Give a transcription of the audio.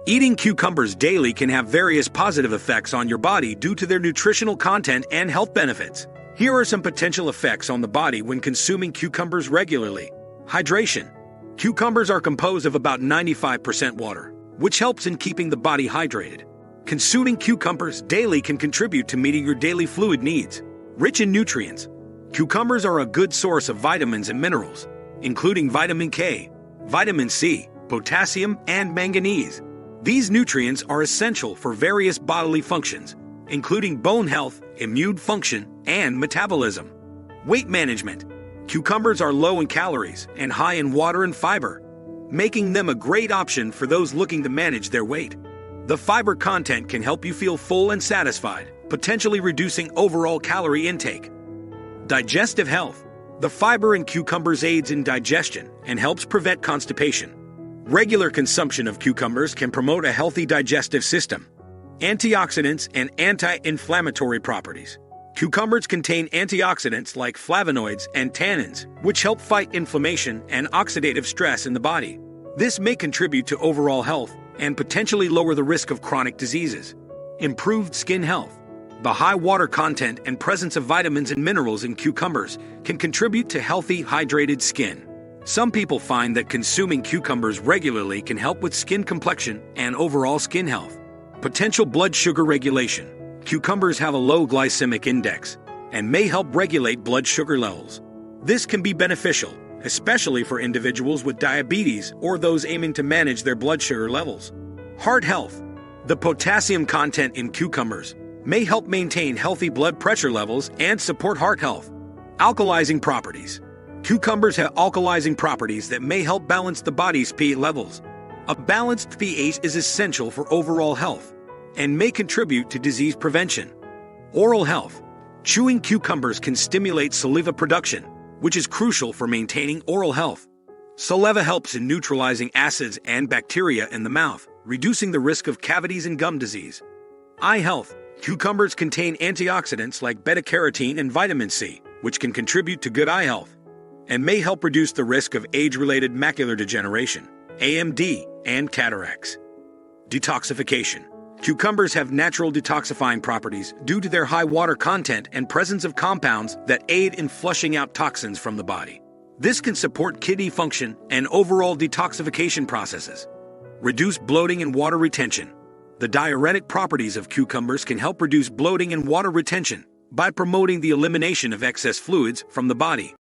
Eating cucumbers daily can have various positive effects on your body due to their nutritional content and health benefits. Here are some potential effects on the body when consuming cucumbers regularly. Hydration. Cucumbers are composed of about 95% water, which helps in keeping the body hydrated. Consuming cucumbers daily can contribute to meeting your daily fluid needs. Rich in nutrients. Cucumbers are a good source of vitamins and minerals, including vitamin K, vitamin C, potassium, and manganese. These nutrients are essential for various bodily functions, including bone health, immune function, and metabolism. Weight management. Cucumbers are low in calories and high in water and fiber, making them a great option for those looking to manage their weight. The fiber content can help you feel full and satisfied, potentially reducing overall calorie intake. Digestive health. The fiber in cucumbers aids in digestion and helps prevent constipation. Regular consumption of cucumbers can promote a healthy digestive system. Antioxidants and anti-inflammatory properties. Cucumbers contain antioxidants like flavonoids and tannins, which help fight inflammation and oxidative stress in the body. This may contribute to overall health and potentially lower the risk of chronic diseases. Improved skin health. The high water content and presence of vitamins and minerals in cucumbers can contribute to healthy, hydrated skin. Some people find that consuming cucumbers regularly can help with skin complexion and overall skin health. Potential blood sugar regulation. Cucumbers have a low glycemic index and may help regulate blood sugar levels. This can be beneficial, especially for individuals with diabetes or those aiming to manage their blood sugar levels. Heart health. The potassium content in cucumbers may help maintain healthy blood pressure levels and support heart health. Alkalizing properties. Cucumbers have alkalizing properties that may help balance the body's pH levels. A balanced pH is essential for overall health and may contribute to disease prevention. Oral health. Chewing cucumbers can stimulate saliva production, which is crucial for maintaining oral health. Saliva helps in neutralizing acids and bacteria in the mouth, reducing the risk of cavities and gum disease. Eye health. Cucumbers contain antioxidants like beta-carotene and vitamin C, which can contribute to good eye health and may help reduce the risk of age-related macular degeneration, AMD, and cataracts. Detoxification. Cucumbers have natural detoxifying properties due to their high water content and presence of compounds that aid in flushing out toxins from the body. This can support kidney function and overall detoxification processes. Reduce bloating and water retention. The diuretic properties of cucumbers can help reduce bloating and water retention by promoting the elimination of excess fluids from the body.